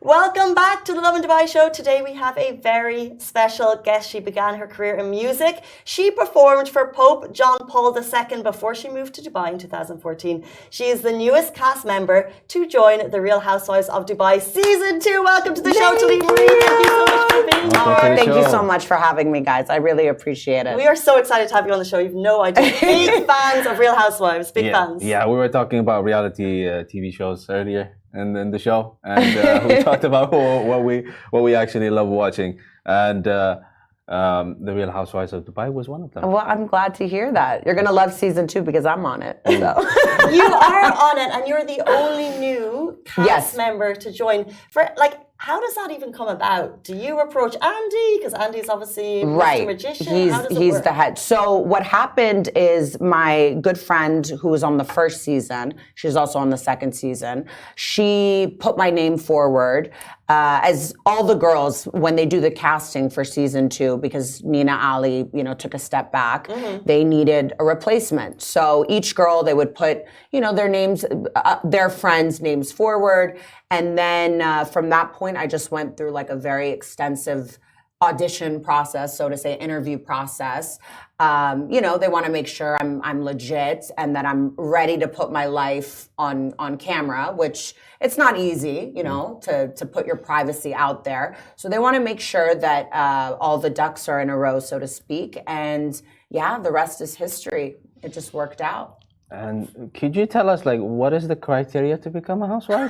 Welcome back to the Lovin Dubai show. Today we have a very special guest. She began her career in music. She performed for Pope John Paul II before she moved to Dubai in 2014. She is the newest cast member to join the Real Housewives of Dubai Season 2. Welcome to the show, Talib Marie. Thank you so much for being here. Thank you so much for having me, guys. I really appreciate it. We are so excited to have you on the show. You've no idea. Big fans of Real Housewives. Big fans. Yeah, we were talking about reality TV shows earlier in the show, and we talked about what we actually love watching, and the Real Housewives of Dubai was one of them. Well, I'm glad to hear that. You're gonna love season 2 because I'm on it. So. You are on it, and you're the only new cast member to join. How does that even come about? Do you approach Andy? Because Andy's obviously Mr. Magician. He's the head. So what happened is my good friend who was on the first season, she's also on the second season, she put my name forward. As all the girls, when they do the casting for season 2, because Nina Ali, took a step back, they needed a replacement. So each girl, they would put, their names, their friends' names forward. And then from that point, I just went through like a very extensive audition process, so to say, interview process. They want to make sure I'm legit and that I'm ready to put my life on camera, which it's not easy, to put your privacy out there. So they want to make sure that all the ducks are in a row, so to speak. And yeah, the rest is history. It just worked out. And could you tell us, what is the criteria to become a housewife?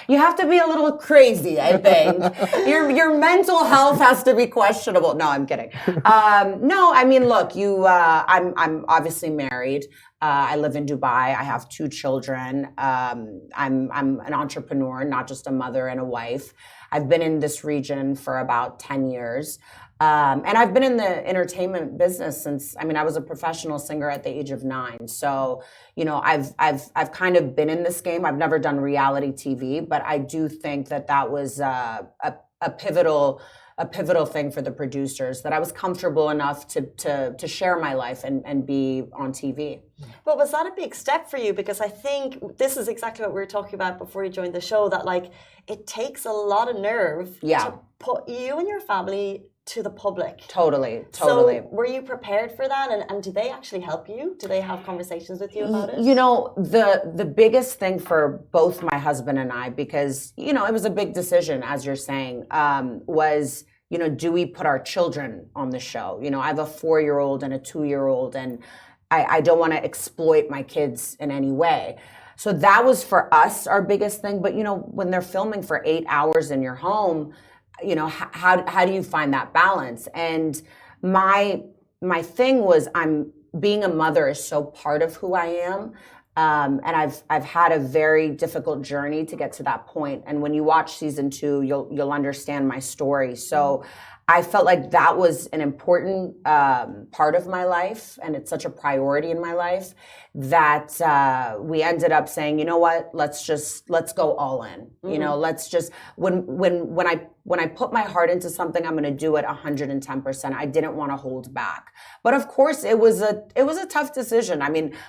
You have to be a little crazy, I think. Your mental health has to be questionable. No, I'm kidding. No, I mean, look, I'm obviously married. I live in Dubai. I have 2 children. I'm an entrepreneur, not just a mother and a wife. I've been in this region for about 10 years. And I've been in the entertainment business since, I was a professional singer at the age of 9. So, I've kind of been in this game. I've never done reality TV, but I do think that was a pivotal thing for the producers, that I was comfortable enough to share my life and be on TV. But was that a big step for you? Because I think this is exactly what we were talking about before you joined the show, that it takes a lot of nerve to put you and your family to the public. Totally. So were you prepared for that? And do they actually help you? Do they have conversations with you about it? The biggest thing for both my husband and I, because, it was a big decision, as you're saying, was, do we put our children on the show? I have a 4-year-old and a 2-year-old, and I don't want to exploit my kids in any way. So that was for us our biggest thing. But, when they're filming for 8 hours in your home, how do you find that balance? And my thing was, being a mother is so part of who I am. And I've had a very difficult journey to get to that point. And when you watch season 2, you'll understand my story. So I felt like that was an important part of my life, and it's such a priority in my life, that we ended up saying, you know what, let's go all in. Let's just, when I put my heart into something, I'm going to do it 110%. I didn't want to hold back. But of course, it was a tough decision.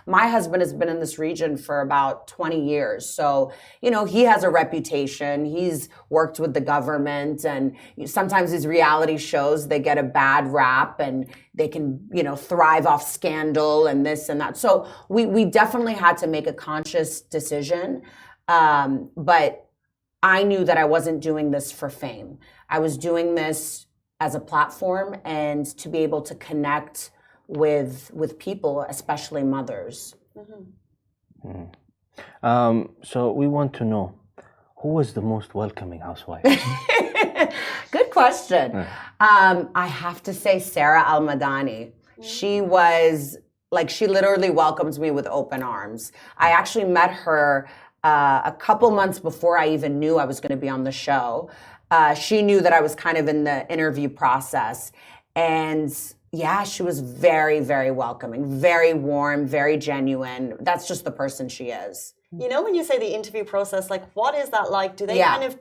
My husband has been in this region for about 20 years. So, he has a reputation. He's worked with the government, and sometimes these reality shows, they get a bad rap, and they can, thrive off scandal and this and that. So we definitely had to make a conscious decision. But I knew that I wasn't doing this for fame. I was doing this as a platform and to be able to connect with people, especially mothers. So we want to know, who was the most welcoming housewife? Good question. I have to say Sarah Al-Madani. She was she literally welcomes me with open arms. I actually met her a couple months before I even knew I was going to be on the show. She knew that I was kind of in the interview process. And yeah, she was very, very welcoming, very warm, very genuine. That's just the person she is. When you say the interview process, what is that like? Do they kind of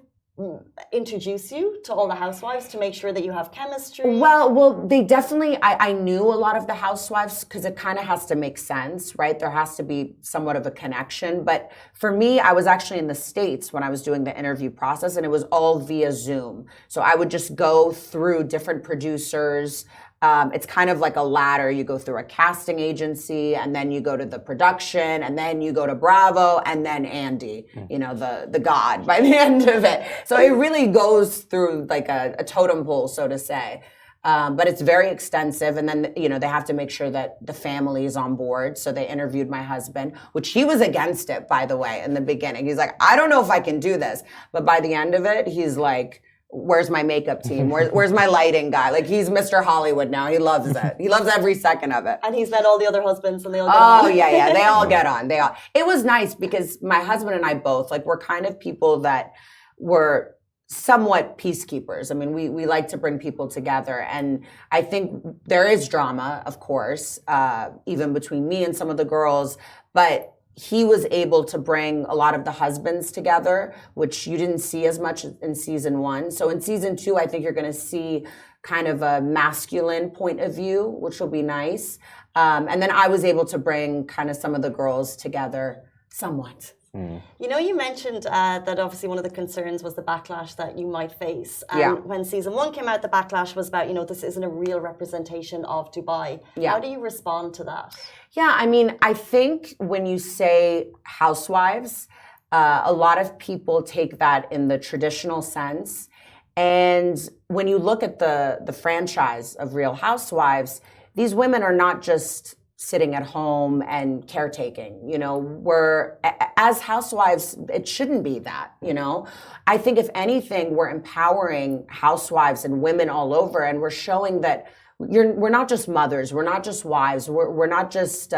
introduce you to all the housewives to make sure that you have chemistry? Well, they definitely, I knew a lot of the housewives because it kind of has to make sense, right? There has to be somewhat of a connection. But for me, I was actually in the States when I was doing the interview process, and it was all via Zoom. So I would just go through different producers. It's kind of like a ladder. You go through a casting agency, and then you go to the production, and then you go to Bravo, and then Andy, you know, the god by the end of it. So it really goes through like a totem pole, so to say. But it's very extensive. And then, you know, they have to make sure that the family is on board. So they interviewed my husband, which he was against it, by the way, in the beginning. He's like, I don't know if I can do this. But by the end of it, he's like, where's my makeup team? Where's my lighting guy? Like, he's Mr. Hollywood now. He loves it. He loves every second of it. And he's met all the other husbands and they all get on. Oh, yeah. They all get on. It was nice because my husband and I both, like, we're kind of people that were somewhat peacekeepers. I mean, we like to bring people together. And I think there is drama, of course, even between me and some of the girls. But he was able to bring a lot of the husbands together, which you didn't see as much in season 1. So in season 2, I think you're going to see kind of a masculine point of view, which will be nice. And then I was able to bring kind of some of the girls together somewhat. You know, you mentioned that obviously one of the concerns was the backlash that you might face. And when season 1 came out, the backlash was about, you know, this isn't a real representation of Dubai. How do you respond to that? Yeah, I mean, I think when you say housewives, a lot of people take that in the traditional sense. And when you look at the franchise of Real Housewives, these women are not just sitting at home and caretaking, you know, as housewives, it shouldn't be that, you know. I think if anything, we're empowering housewives and women all over, and we're showing that we're not just mothers, we're not just wives, we're not just,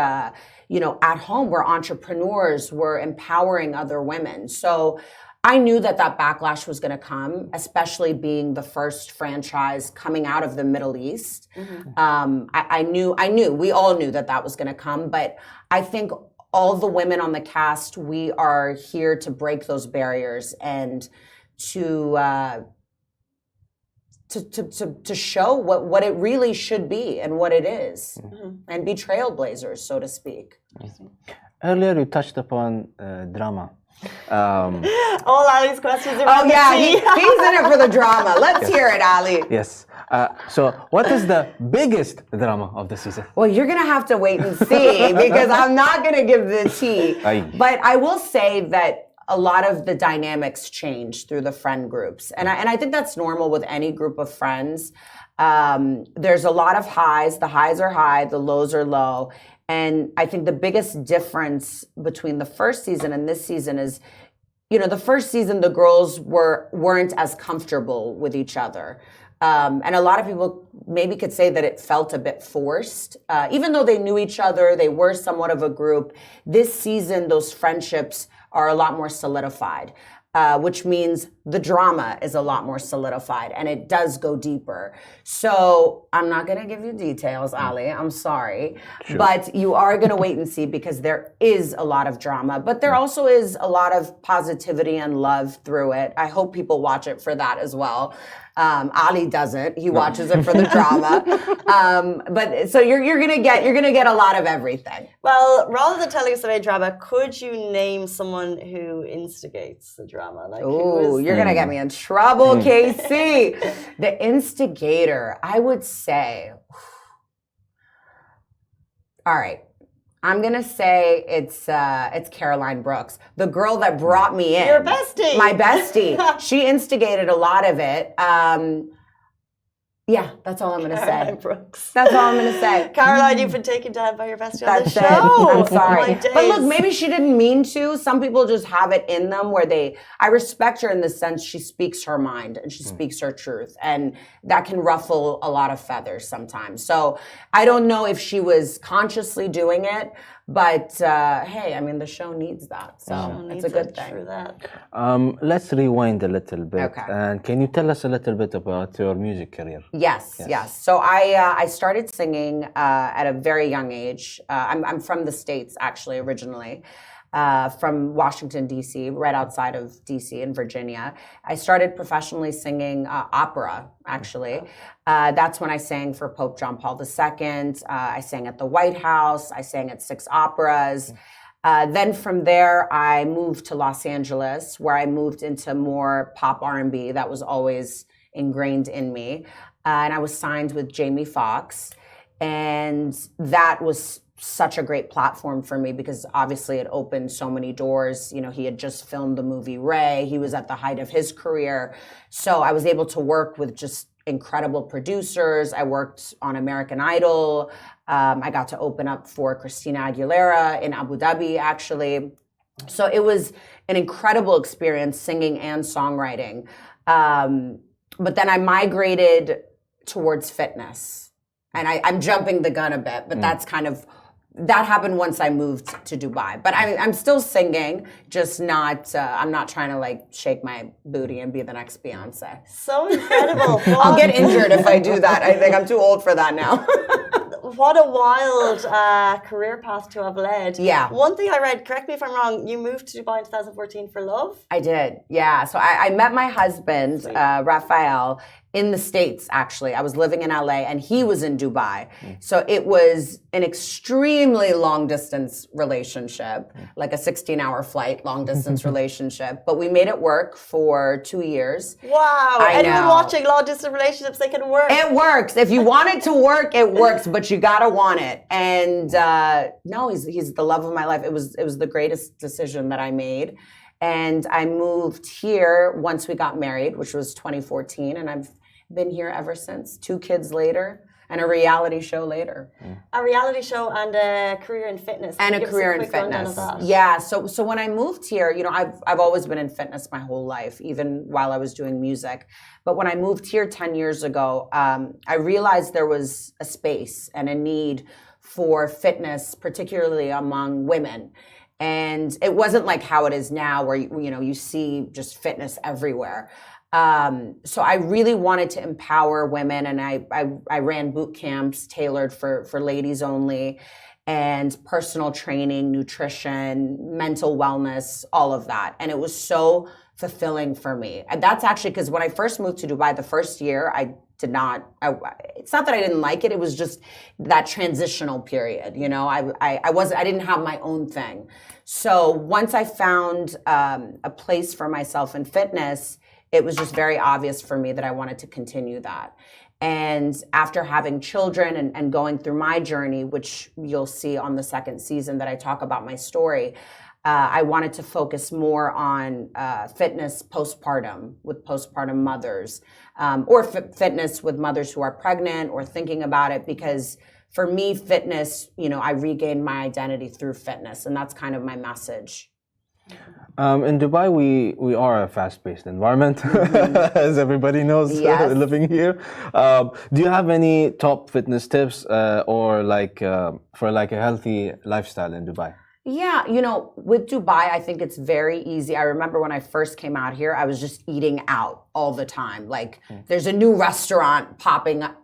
you know, at home, we're entrepreneurs, we're empowering other women. So I knew that backlash was going to come, especially being the first franchise coming out of the Middle East. I knew, we all knew that was going to come, but I think all the women on the cast, we are here to break those barriers and to show what it really should be and what it is, and be trailblazers, so to speak. Earlier, you touched upon drama. All Ali's questions are he's in it for the drama. Let's hear it, Ali. Yes. So what is the biggest drama of the season? Well, you're going to have to wait and see because I'm not going to give the tea. But I will say that a lot of the dynamics change through the friend groups. And I think that's normal with any group of friends. There's a lot of highs. The highs are high, the lows are low. And I think the biggest difference between the first season and this season is, you know, the first season, the girls weren't as comfortable with each other. And a lot of people maybe could say that it felt a bit forced. Even though they knew each other, they were somewhat of a group. This season, those friendships are a lot more solidified, which means the drama is a lot more solidified and it does go deeper. So I'm not going to give you details, Ali. I'm sorry. Sure. But you are going to wait and see because there is a lot of drama, but there also is a lot of positivity and love through it. I hope people watch it for that as well. Ali doesn't. He watches it for the drama. But so you're gonna get a lot of everything. Well, rather than telling us about drama, could you name someone who instigates the drama? Like, you're gonna get me in trouble, KC. The instigator, I would say. All right. I'm gonna say it's Caroline Brooks, the girl that brought me in. Your bestie. My bestie. She instigated a lot of it. Yeah, that's all I'm gonna Caroline say. Brooks. That's all I'm gonna say. Caroline, you've been taken down by your bestie on the show. I'm sorry. Oh, but look, maybe she didn't mean to. Some people just have it in them where I respect her in the sense she speaks her mind and she speaks her truth. And that can ruffle a lot of feathers sometimes. So I don't know if she was consciously doing it, but hey, I mean, the show needs that. So it's a good thing. True that. Let's rewind a little bit. Okay. And can you tell us a little bit about your music career? Yes. So I started singing at a very young age. I'm from the States, actually, originally. from Washington, D.C., right outside of D.C. in Virginia. I started professionally singing opera, actually. That's when I sang for Pope John Paul II. I sang at the White House. I sang at 6 operas. Then from there, I moved to Los Angeles, where I moved into more pop R&B. That was always ingrained in me. And I was signed with Jamie Foxx. And that was such a great platform for me because obviously it opened so many doors. You know, he had just filmed the movie Ray. He was at the height of his career. So I was able to work with just incredible producers. I worked on American Idol. I got to open up for Christina Aguilera in Abu Dhabi, actually. So it was an incredible experience singing and songwriting. But then I migrated towards fitness. And I'm jumping the gun a bit, but that's kind of, that happened once I moved to Dubai. But I'm still singing, just not, I'm not trying to like shake my booty and be the next Beyonce. So incredible. I'll get injured if I do that. I think I'm too old for that now. What a wild career path to have led. Yeah. One thing I read, correct me if I'm wrong, you moved to Dubai in 2014 for love? I did, yeah. So I met my husband, Raphael, in the States, actually. I was living in LA and he was in Dubai. So it was an extremely long distance relationship, like a 16-hour flight, long distance relationship. But we made it work for 2 years. Wow. Anyone watching long distance relationships, they can work. It works. If you want it to work, it works, but you gotta want it. And no, he's the love of my life. It was the greatest decision that I made. And I moved here once we got married, which was 2014, and I've been here ever since. 2 kids later, and a reality show later. A reality show and a career in fitness. And a career in fitness. Yeah. So when I moved here, you know, I've always been in fitness my whole life, even while I was doing music. But when I moved here 10 years ago, I realized there was a space and a need for fitness, particularly among women. And it wasn't like how it is now where, you know, you see just fitness everywhere. So I really wanted to empower women, and I ran boot camps tailored for ladies only, and personal training, nutrition, mental wellness, all of that. And it was so fulfilling for me. And that's actually because when I first moved to Dubai the first year, it's not that I didn't like it. It was just that transitional period. You know, I didn't have my own thing. So once I found a place for myself in fitness, it was just very obvious for me that I wanted to continue that. And after having children and going through my journey, which you'll see on the 2nd season that I talk about my story, I wanted to focus more on fitness postpartum with postpartum mothers, or fitness with mothers who are pregnant or thinking about it, because for me, fitness, you know, I regained my identity through fitness, and that's kind of my message. In Dubai, we are a fast-paced environment, as everybody knows, living here. Do you have any top fitness tips or like for like a healthy lifestyle in Dubai? Yeah, you know, with Dubai, I think it's very easy. I remember when I first came out here, I was just eating out all the time. Like there's a new restaurant popping up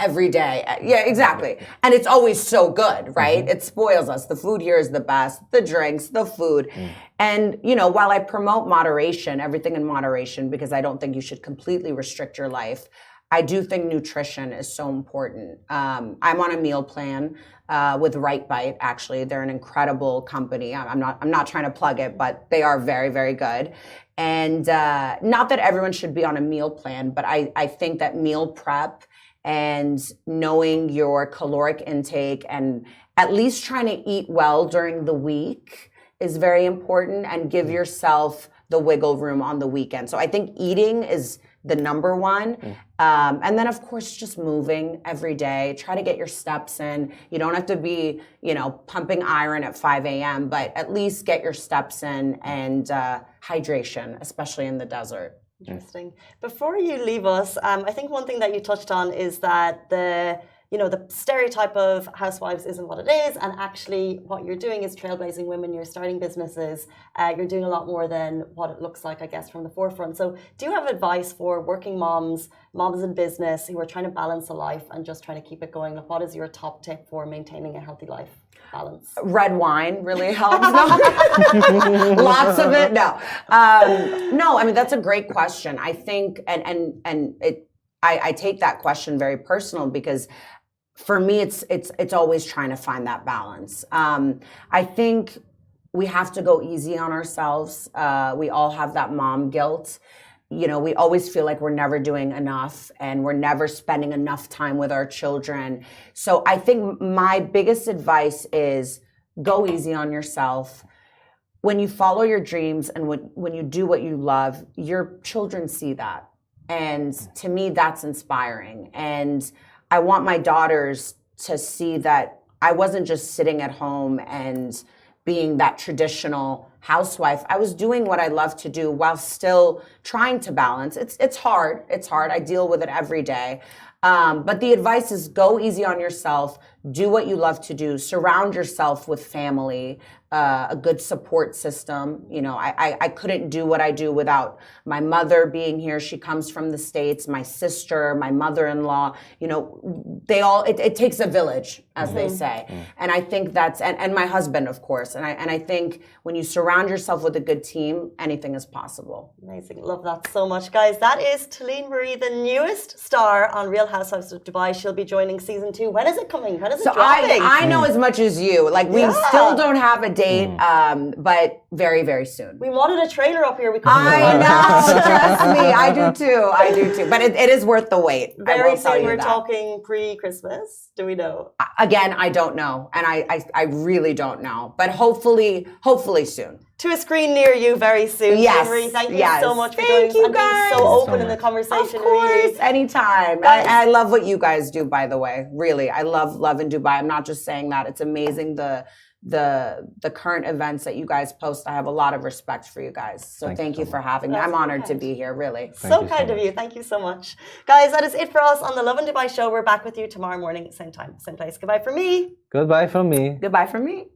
every day. Yeah, exactly. And it's always so good, right? It spoils us. The food here is the best, the drinks, the food. And, you know, while I promote moderation, everything in moderation, because I don't think you should completely restrict your life, I do think nutrition is so important. I'm on a meal plan with Right Bite, actually. They're an incredible company. I'm not trying to plug it, but they are very, very good. And not that everyone should be on a meal plan, but I think that meal prep and knowing your caloric intake and at least trying to eat well during the week is very important, and give yourself the wiggle room on the weekend. So I think eating is the number one. And then of course, just moving every day, try to get your steps in. You don't have to be, you know, pumping iron at 5 a.m., but at least get your steps in, and hydration, especially in the desert. Interesting. Before you leave us, I think one thing that you touched on is that the you know, the stereotype of housewives isn't what it is, and actually what you're doing is trailblazing women. You're starting businesses. You're doing a lot more than what it looks like, I guess, from the forefront. So do you have advice for working moms, moms in business who are trying to balance a life and just trying to keep it going? Like, what is your top tip for maintaining a healthy life balance? Red wine really helps. No. Lots of it. No. No, I mean, that's a great question. I think, I take that question very personal because for me, it's always trying to find that balance. I think we have to go easy on ourselves. We all have that mom guilt. You know, we always feel like we're never doing enough and we're never spending enough time with our children. So I think my biggest advice is go easy on yourself. When you follow your dreams and when you do what you love, your children see that. And to me, that's inspiring. And I want my daughters to see that I wasn't just sitting at home and being that traditional housewife. I was doing what I love to do while still trying to balance. It's hard. It's hard. I deal with it every day. But the advice is go easy on yourself. Do what you love to do. Surround yourself with family, a good support system. You know, I couldn't do what I do without my mother being here. She comes from the States, my sister, my mother-in-law. You know, they all, it takes a village, as they say. And I think that's, and my husband, of course. And I think when you surround yourself with a good team, anything is possible. Amazing. Love that so much, guys. That is Talene Marie, the newest star on Real Housewives of Dubai. She'll be joining season 2. When is it coming? When is it dropping? I know as much as you. Like, we still don't have a date, but very, very soon. We wanted a trailer up here. We couldn't. I know. Trust me. I do too. But it is worth the wait. Very soon. We're talking pre-Christmas. Do we know? Again, I don't know. And I really don't know. But hopefully soon. To a screen near you very soon. Yes. Marie, thank you so much for joining us. Thank you, guys. So open in the conversation. Of course, really. Anytime. I love what you guys do, by the way. Really, I love Lovin Dubai. I'm not just saying that. It's amazing the current events that you guys post. I have a lot of respect for you guys. So thank you for having me. I'm honored to be here, really. So kind of you. Thank you so much. Guys, that is it for us on the Lovin Dubai show. We're back with you tomorrow morning, same time, same place. Goodbye from me. Goodbye from me. Goodbye from me.